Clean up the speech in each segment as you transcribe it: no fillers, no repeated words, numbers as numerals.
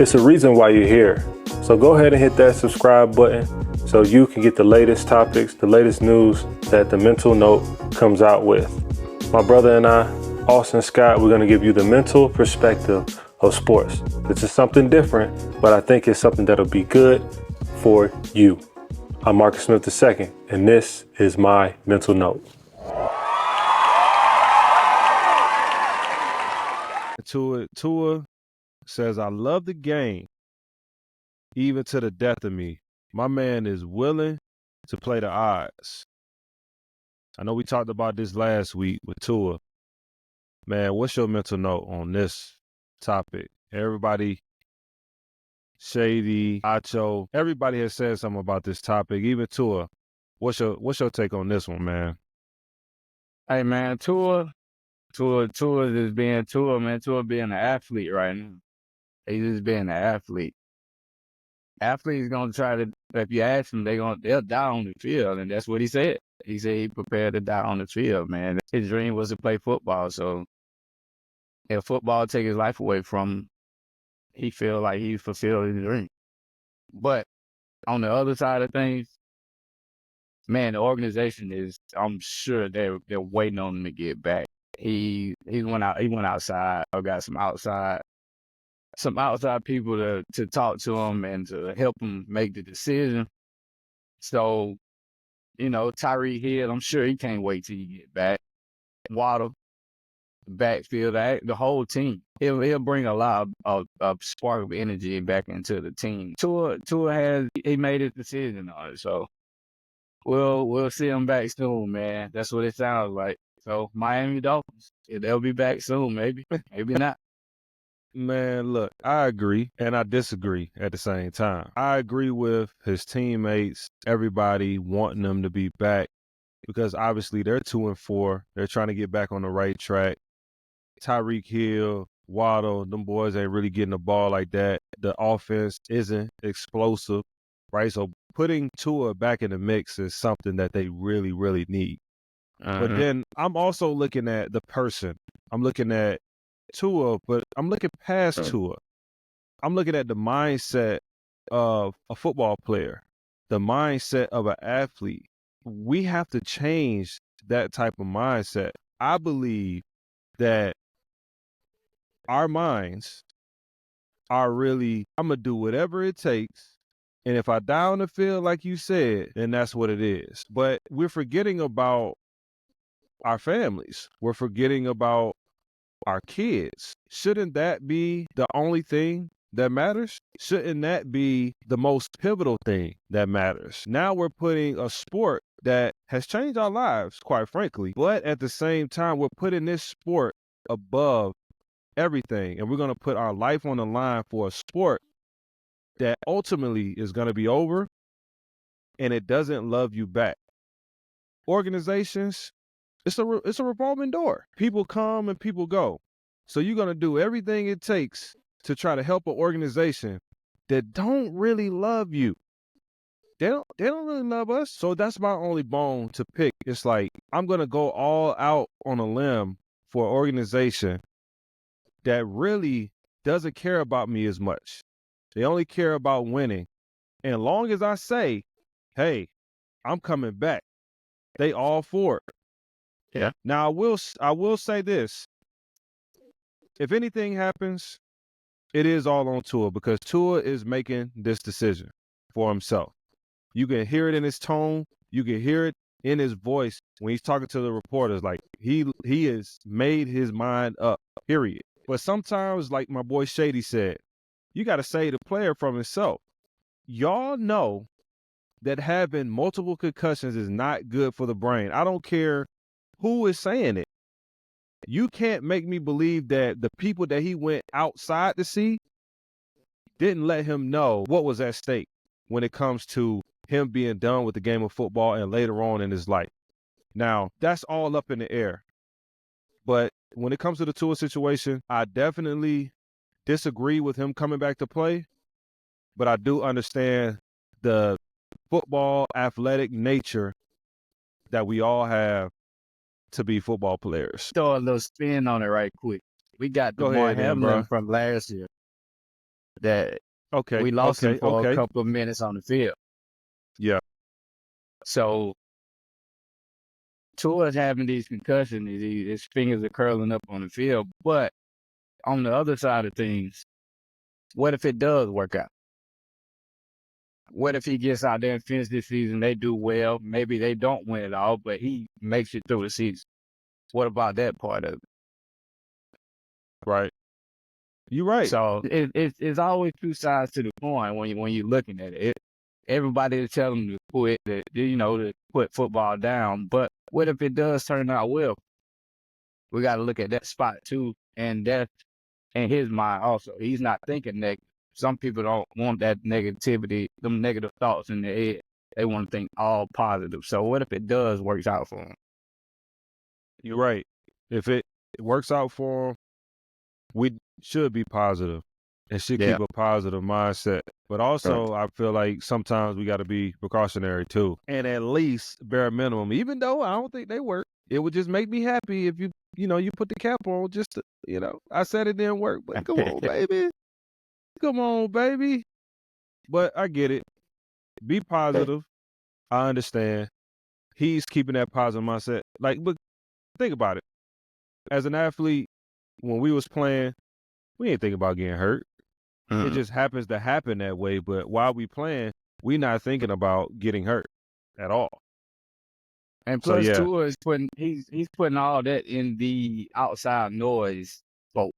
It's a reason why you're here. So go ahead and hit that subscribe button so you can get the latest topics, the latest news that the Mental Note comes out with. My brother and I, Austin Scott, we're going to give you the mental perspective of sports. This is something different, but I think it's something that'll be good for you. I'm Marcus Smith II, and this is my Mental Note. Tua says, I love the game, even to the death of me. My man is willing to play the odds. I know we talked about this last week with Tua. Man, what's your mental note on this topic? Everybody, Shady, Acho, everybody has said something about this topic. Even Tua. What's your take on this one, man? Hey man, Tua just being Tua, man. Tua being an athlete right now. He's just being an athlete. Athletes gonna try to. If you ask them, they'll die on the field, and that's what he said. He said he prepared to die on the field, man. His dream was to play football, so if football take his life away from him, he feel like he fulfilled his dream. But on the other side of things, man, the organization is. I'm sure they're waiting on him to get back. He went outside. I got some outside people to talk to him and to help him make the decision. So, Tyreek Hill, I'm sure he can't wait till you get back. Waddle, backfield, the whole team. He'll bring a lot of spark of energy back into the team. Tua he made his decision on it, so we'll see him back soon, man. That's what it sounds like. So Miami Dolphins, they'll be back soon, maybe not. Man, look, I agree and I disagree at the same time. I agree with his teammates, everybody wanting them to be back because obviously they're 2-4. They're trying to get back on the right track. Tyreek Hill, Waddle, them boys ain't really getting the ball like that. The offense isn't explosive, right? So putting Tua back in the mix is something that they really, really need. But then I'm also looking at the person. I'm looking at Tua, but I'm looking past Tua. I'm looking at the mindset of a football player, the mindset of an athlete. We have to change that type of mindset. I believe that our minds are really, I'm going to do whatever it takes. And if I die on the field, like you said, then that's what it is. But we're forgetting about our families. We're forgetting about our kids. Shouldn't that be the only thing that matters? Shouldn't that be the most pivotal thing that matters? Now we're putting a sport that has changed our lives, quite frankly, but at the same time, we're putting this sport above everything, and we're going to put our life on the line for a sport that ultimately is going to be over, and it doesn't love you back. Organizations, it's a revolving door. People come and people go. So you're going to do everything it takes to try to help an organization that don't really love you. They don't really love us. So that's my only bone to pick. It's like I'm going to go all out on a limb for an organization that really doesn't care about me as much. They only care about winning. And as long as I say, hey, I'm coming back, they all for it. Yeah. Now I will say this. If anything happens, it is all on Tua because Tua is making this decision for himself. You can hear it in his tone. You can hear it in his voice when he's talking to the reporters. Like he has made his mind up, period. But sometimes, like my boy Shady said, you got to save the player from himself. Y'all know that having multiple concussions is not good for the brain. I don't care who is saying it. You can't make me believe that the people that he went outside to see didn't let him know what was at stake when it comes to him being done with the game of football and later on in his life. Now, that's all up in the air. But when it comes to the Tua situation, I definitely disagree with him coming back to play, but I do understand the football athletic nature that we all have to be football players. Throw a little spin on it right quick. We got Go DeMar ahead then, Hamlin bro. from last year. that Okay, we lost him okay, for a okay. couple of minutes on the field. Yeah, So Tua's having these concussions, his fingers are curling up on the field. But on the other side of things, what if it does work out? What if he gets out there and finishes this season, they do well, maybe they don't win it all, but he makes it through the season? What about that part of it? right. You're right. So it's always two sides to the coin when you're looking at it. Everybody is telling them to quit, to put football down. But what if it does turn out well? We got to look at that spot too, and that's in his mind also. He's not thinking negative. Some people don't want that negativity, them negative thoughts in their head. They want to think all positive. So what if it does work out for him? You're right. If it works out for him, we should be positive and should Yeah. keep a positive mindset. But also, I feel like sometimes we got to be precautionary too, and at least bare minimum. Even though I don't think they work, it would just make me happy if you put the cap on. Just to, I said it didn't work, but come on, baby, come on, baby. But I get it. Be positive. I understand. He's keeping that positive mindset. Like, but think about it. As an athlete, when we was playing, we ain't thinking about getting hurt. It just happens to happen that way. But while we playing, we not thinking about getting hurt at all. And So plus, yeah, Tua is he's putting all that in the outside noise boat.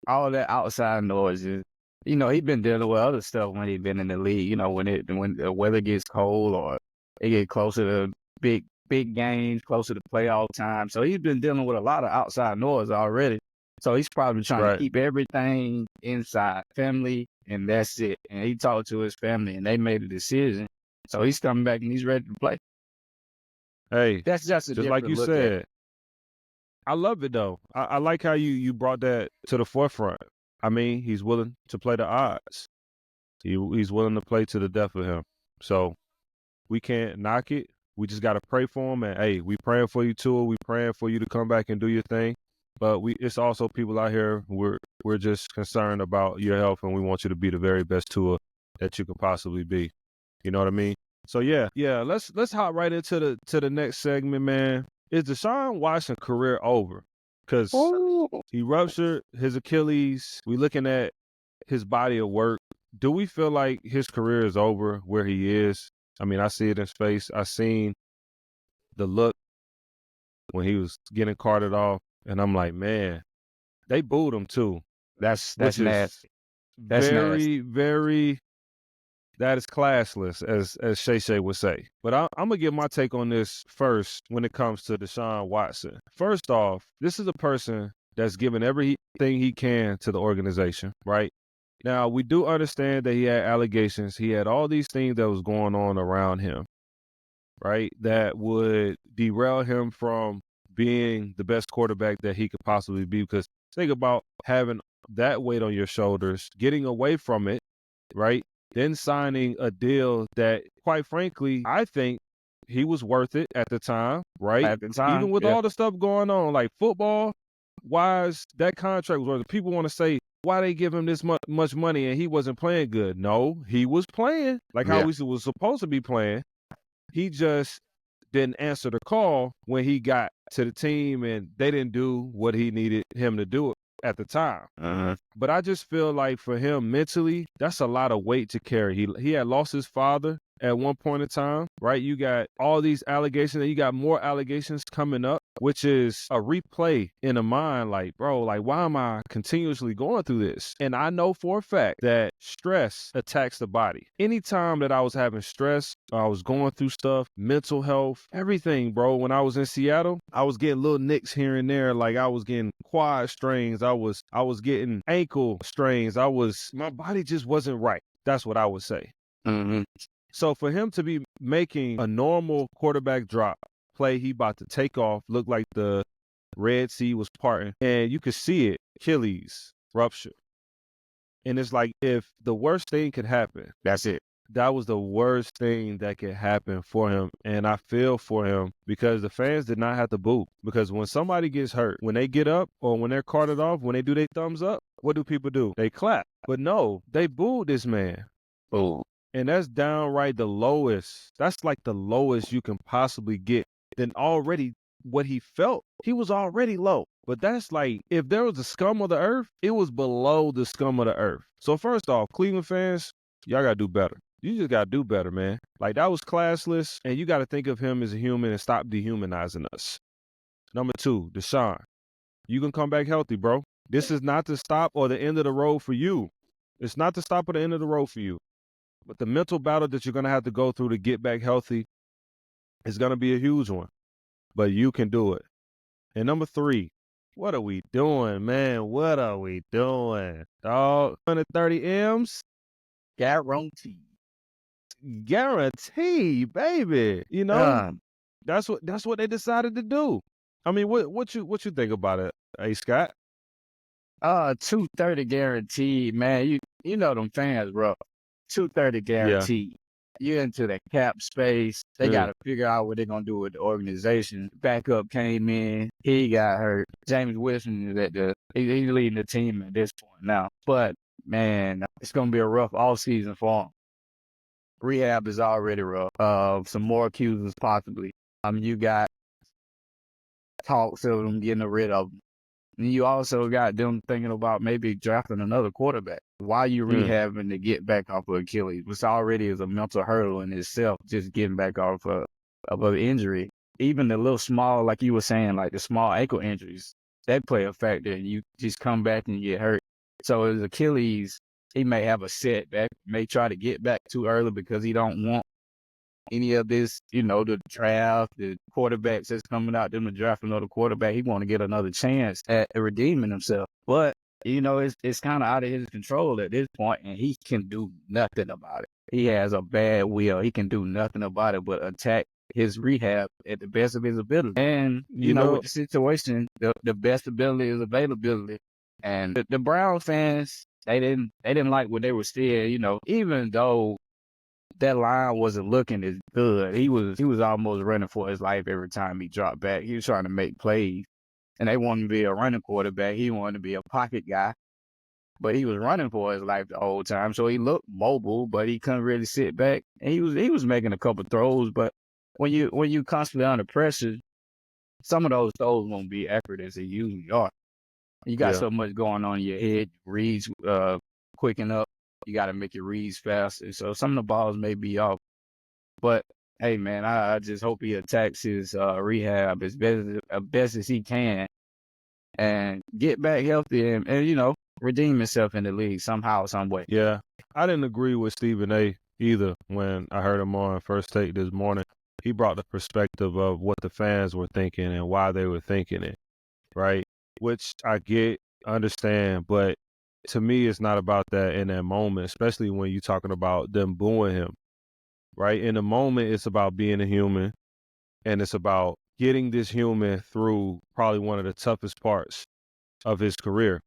All that outside noise is, he's been dealing with other stuff when he's been in the league. When the weather gets cold or it get closer to big games, closer to playoff time. So he's been dealing with a lot of outside noise already. So he's probably trying to right. keep everything inside family, and that's it. And he talked to his family, and they made a decision. So he's coming back and he's ready to play. Hey, That's just a just like different you look at it. said, I love it though. I like how you brought that to the forefront. I mean, he's willing to play the odds. He's willing to play to the death of him. So we can't knock it. We just got to pray for him. And hey, we praying for you too. We praying for you to come back and do your thing. But it's also people out here. We're just concerned about your health, and we want you to be the very best Tua that you could possibly be. You know what I mean? So yeah. Let's hop right into the next segment, man. Is Deshaun Watson career over? Because he ruptured his Achilles. We looking at his body of work. Do we feel like his career is over where he is? I mean, I see it in his face. I seen the look when he was getting carted off, and I'm like, man, they booed him too. That's Which nasty. is That's very, very, that is classless, as Shay Shay would say. But I'm going to give my take on this first when it comes to Deshaun Watson. First off, this is a person that's given everything he can to the organization, right? Now, we do understand that he had allegations. He had all these things that was going on around him, right, that would derail him from being the best quarterback that he could possibly be. Because think about having that weight on your shoulders, getting away from it, right, then signing a deal that, quite frankly, I think he was worth it at the time, right? At the time, Even with yeah. all the stuff going on, like football-wise, that contract was worth it. People want to say, why they give him this much money and he wasn't playing good? No, he was playing like how he was supposed to be playing. He just didn't answer the call when he got to the team, and they didn't do what he needed him to do at the time. But I just feel like for him mentally, that's a lot of weight to carry. He had lost his father at one point in time, right? You got all these allegations, and you got more allegations coming up, which is a replay in the mind. Like, bro, like, why am I continuously going through this? And I know for a fact that stress attacks the body. Anytime that I was having stress, I was going through stuff, mental health, everything, bro. When I was in Seattle, I was getting little nicks here and there. Like, I was getting quad strains. I was getting ankle strains. My body just wasn't right. That's what I would say. So for him to be making a normal quarterback drop play, he about to take off, looked like the Red Sea was parting, and you could see it, Achilles rupture. And it's like, if the worst thing could happen, That's it. that was the worst thing that could happen for him. And I feel for him because the fans did not have to boo. Because when somebody gets hurt, when they get up or when they're carted off, when they do their thumbs up, what do people do? They clap. But no, they booed this man. Oh, And that's downright the lowest. That's like the lowest you can possibly get. Then already what he felt, he was already low. But that's like, if there was a scum of the earth, it was below the scum of the earth. So first off, Cleveland fans, y'all got to do better. You just got to do better, man. Like, that was classless, and you got to think of him as a human and stop dehumanizing us. Number 2, Deshaun. You can come back healthy, bro. This is not the stop or the end of the road for you. It's not the stop or the end of the road for you. But the mental battle that you're going to have to go through to get back healthy is going to be a huge one. But you can do it. And number 3, what are we doing, man? What are we doing? Dog, 130 M's? guaranteed. Guarantee, baby. You know, that's what they decided to do. I mean, what you think about it, hey Scott? 230 guaranteed, man. You know them fans, bro. 230 guaranteed. You're into the cap space. They got to figure out what they're going to do with the organization. Backup came in. He got hurt. James Wilson is he's leading the team at this point now. But, man, it's going to be a rough offseason for him. Rehab is already rough. Some more accusers possibly. You got talks of them getting rid of them. And you also got them thinking about maybe drafting another quarterback. Why are you rehabbing to get back off of Achilles, which already is a mental hurdle in itself, just getting back off of an injury. Even the little small, like you were saying, like the small ankle injuries, that play a factor, and you just come back and get hurt. So his Achilles, he may have a setback, may try to get back too early because he don't want any of this, the draft, the quarterbacks that's coming out, them to draft another quarterback. He want to get another chance at redeeming himself. But, it's kind of out of his control at this point, and he can do nothing about it. He has a bad will. He can do nothing about it but attack his rehab at the best of his ability. And, with the situation, the best ability is availability. And the Brown fans, they didn't like what they were seeing, even though that line wasn't looking as good. He was almost running for his life every time he dropped back. He was trying to make plays, and they wanted to be a running quarterback. He wanted to be a pocket guy, but he was running for his life the whole time. So he looked mobile, but he couldn't really sit back. And he was making a couple throws, but when you constantly under pressure, some of those throws won't be accurate as they usually are. You got so much going on in your head. Reads quicken up. You got to make your reads faster. So some of the balls may be off. But, hey, man, I just hope he attacks his rehab as best as he can and get back healthy and redeem himself in the league somehow, some way. Yeah, I didn't agree with Stephen A. either when I heard him on First Take this morning. He brought the perspective of what the fans were thinking and why they were thinking it, right? Which I get, understand, but to me, it's not about that in that moment, especially when you're talking about them booing him, right? In the moment, it's about being a human, and it's about getting this human through probably one of the toughest parts of his career.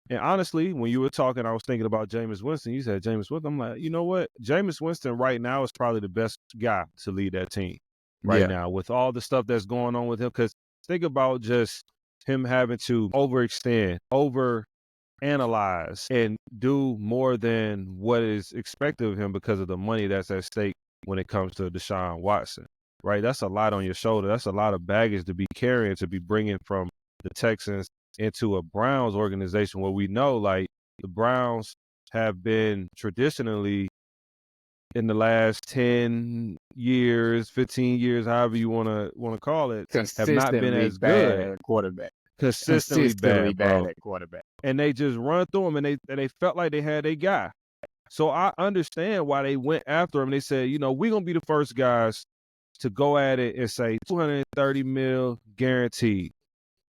And honestly, when you were talking, I was thinking about Jameis Winston. You said Jameis Winston. I'm like, you know what? Jameis Winston right now is probably the best guy to lead that team right now with all the stuff that's going on with him. Because think about just him having to overextend, overanalyze, and do more than what is expected of him because of the money that's at stake when it comes to Deshaun Watson, right? That's a lot on your shoulder. That's a lot of baggage to be carrying, to be bringing from the Texans into a Browns organization where we know, like, the Browns have been traditionally in the last 10 years, 15 years, however you want to call it, have not been as good at quarterback. Consistently bad, bro. At quarterback. And they just run through him, and they felt like they had a guy. So I understand why they went after him. They said, we're going to be the first guys to go at it and say $230 million guaranteed.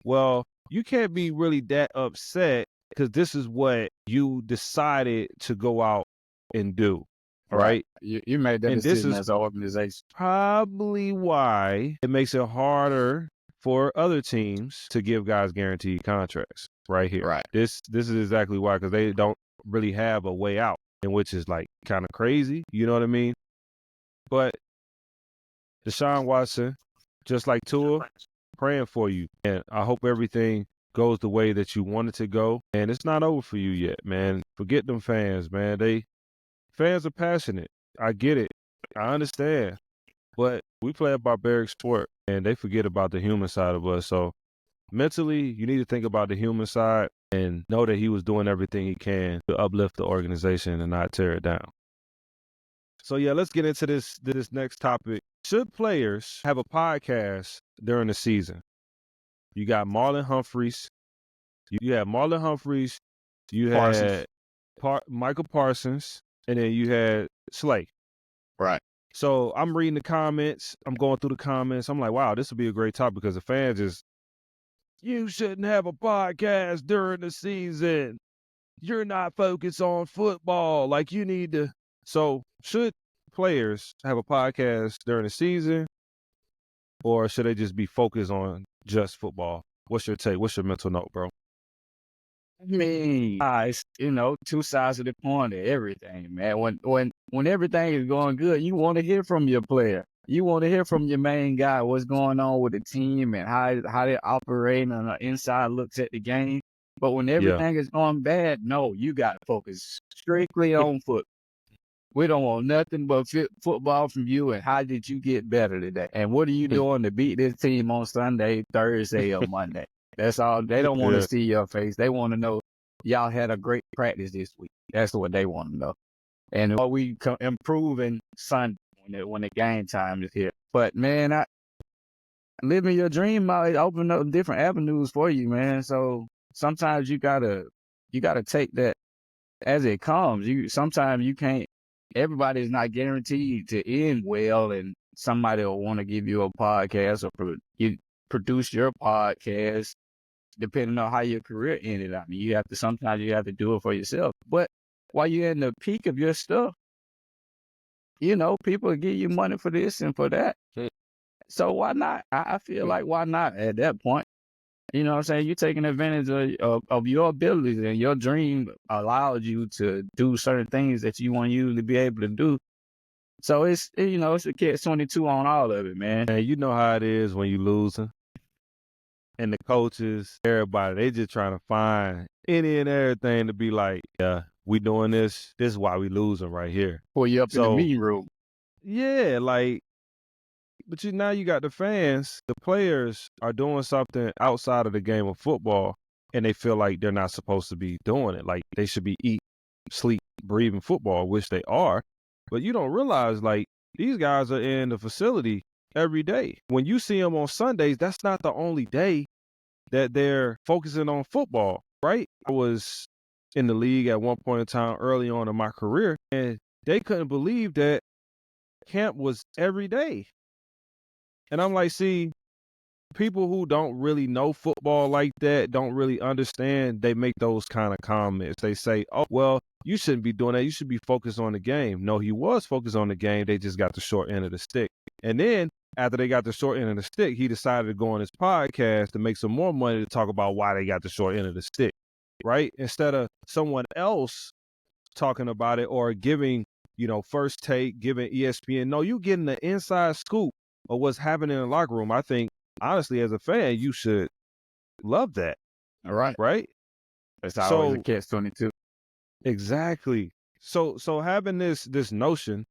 Well, you can't be really that upset because this is what you decided to go out and do, right? You made that decision as an organization. Probably why it makes it harder for other teams to give guys guaranteed contracts right here. Right. This is exactly why, because they don't really have a way out, and which is like kind of crazy. You know what I mean? But Deshaun Watson, just like Tua, praying for you, and I hope everything goes the way that you want it to go, and it's not over for you yet, man. Forget them fans, man. Fans are passionate. I get it. I understand. But we play a barbaric sport, and they forget about the human side of us. So mentally, you need to think about the human side and know that he was doing everything he can to uplift the organization and not tear it down. So yeah, let's get into this next topic. Should players have a podcast during the season? You got Marlon Humphreys. You had Marlon Humphreys. You had Michael Parsons, and then you had Slay. Right. So I'm reading the comments. I'm going through the comments. I'm like, wow, this would be a great topic because the fans is, you shouldn't have a podcast during the season. You're not focused on football. Like, you need to. So should players have a podcast during the season, or should they just be focused on just football? What's your take? What's your mental note, bro? I mean, it's, two sides of the coin to everything, man. When everything is going good, you want to hear from your player. You want to hear from your main guy, what's going on with the team and how they're operating and an inside looks at the game. But when everything is going bad, no, you got to focus strictly on football. We don't want nothing but football from you, and how did you get better today? And what are you doing to beat this team on Sunday, Thursday, or Monday? That's all. They don't want to see your face. They want to know y'all had a great practice this week. That's what they want to know. And what we improving Sunday when the game time is here. But man, living your dream might open up different avenues for you, man. So sometimes you gotta take that as it comes. Sometimes you can't. Everybody's not guaranteed to end well, and somebody will want to give you a podcast or you produce your podcast, depending on how your career ended. I mean, sometimes you have to do it for yourself. But while you're in the peak of your stuff, people give you money for this and for that. So why not? I feel like why not at that point? You know what I'm saying? You're taking advantage of your abilities, and your dream allows you to do certain things that you want you to be able to do. So it's a catch-22 on all of it, man. And you know how it is when you losing. And the coaches, everybody, they just trying to find any and everything to be like, yeah, we doing this. This is why we losing right here. Pull you up in the meeting room. Yeah, but now you got the fans. The players are doing something outside of the game of football, and they feel like they're not supposed to be doing it. Like, they should be eating, sleep, breathing football, which they are. But you don't realize, like, these guys are in the facility every day. When you see them on Sundays, that's not the only day that they're focusing on football, right? I was in the league at one point in time early on in my career, and they couldn't believe that camp was every day. And I'm like, see, people who don't really know football like that, don't really understand, they make those kind of comments. They say, oh, well, you shouldn't be doing that. You should be focused on the game. No, he was focused on the game. They just got the short end of the stick. And then after they got the short end of the stick, he decided to go on his podcast to make some more money to talk about why they got the short end of the stick, right? Instead of someone else talking about it or giving, First Take, giving ESPN. No, you getting the inside scoop of what's happening in the locker room. I think, honestly, as a fan, you should love that. All right. Right? That's always a catch-22. Exactly. So having this notion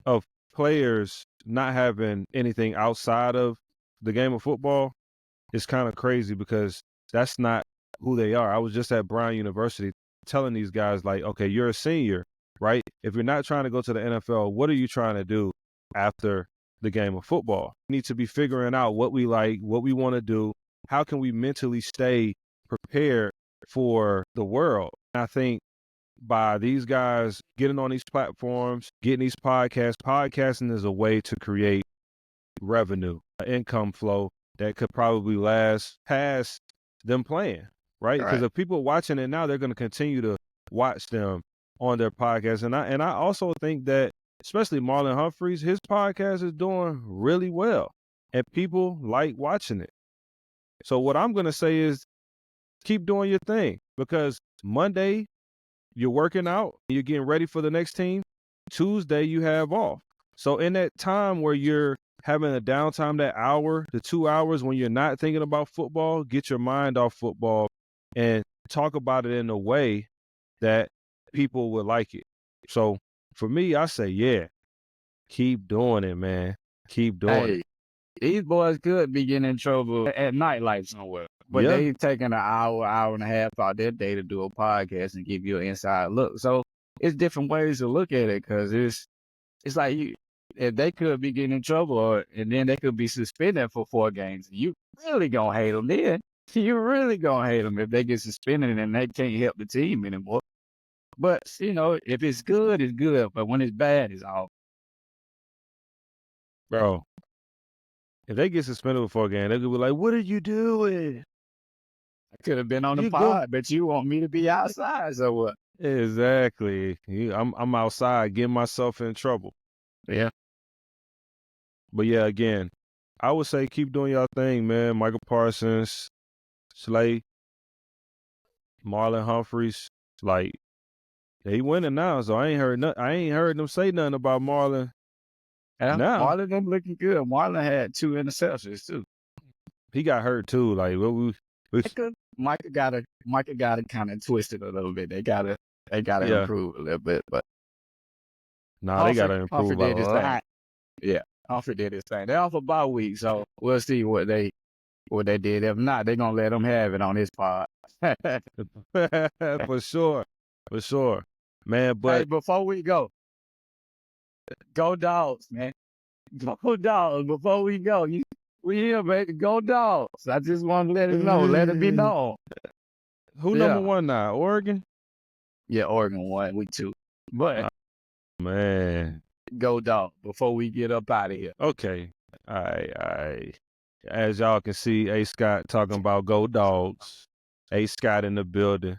of players not having anything outside of the game of football is kind of crazy, because that's not who they are. I was just at Brown University telling these guys, like, okay, you're a senior, right? If you're not trying to go to the NFL, what are you trying to do after the game of football? We need to be figuring out what we like, what we want to do. How can we mentally stay prepared for the world? And I think by these guys getting on these platforms, getting these podcasting is a way to create revenue, income flow that could probably last past them playing, right? Because if people watching it now, they're going to continue to watch them on their podcast. And I also think that, especially Marlon Humphreys, his podcast is doing really well, and people like watching it. So what I'm going to say is keep doing your thing, because Monday you're working out, you're getting ready for the next team. Tuesday you have off. So in that time where you're having a downtime, that hour to 2 hours when you're not thinking about football, get your mind off football and talk about it in a way that people would like it. So for me, I say, yeah, keep doing it, man. Keep doing it. These boys could be getting in trouble at nightlife somewhere, but Yeah. they taking an hour and a half out their day to do a podcast and give you an inside look. So it's different ways to look at it because it's like if they could be getting in trouble and then they could be suspended for 4 games. You really gonna hate them then. You really gonna hate them if they get suspended and they can't help the team anymore. But, if it's good, it's good. But when it's bad, it's awful. Bro, if they get suspended before a game, they could be like, what are you doing? I could have been on the You go- pod, but you want me to be outside, so what? Exactly. I'm outside getting myself in trouble. Yeah. But yeah, again, I would say keep doing your thing, man. Michael Parsons, Slay, Marlon Humphreys, like they winning now. So I ain't heard them say nothing about Marlon. Yeah, Now. Marlon them looking good. Marlon had 2 interceptions too. He got hurt too. Like what we Micah got to kind of twist it a little bit. They gotta Yeah. improve a little bit, but they gotta improve Humphrey a did his lot. thing. Yeah, Humphrey did his thing. They're off a bye week, so we'll see what they did. If not, they're gonna let them have it on this pod. For sure. Man, Hey, but before we go Dogs, man. Go Dogs. Before we go, we here, baby. Go Dogs. I just want to let it know. Let it be known. who Yeah. number 1 now? Oregon? Yeah, Oregon won week 2. But Man. go Dogs before we get up out of here. Okay. All right. As y'all can see, A. Scott talking about go Dogs. A. Scott in the building.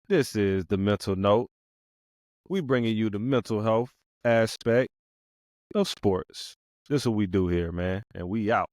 This is the Mental Note. We bringing you the mental health aspect of sports. This is what we do here, man. And we out.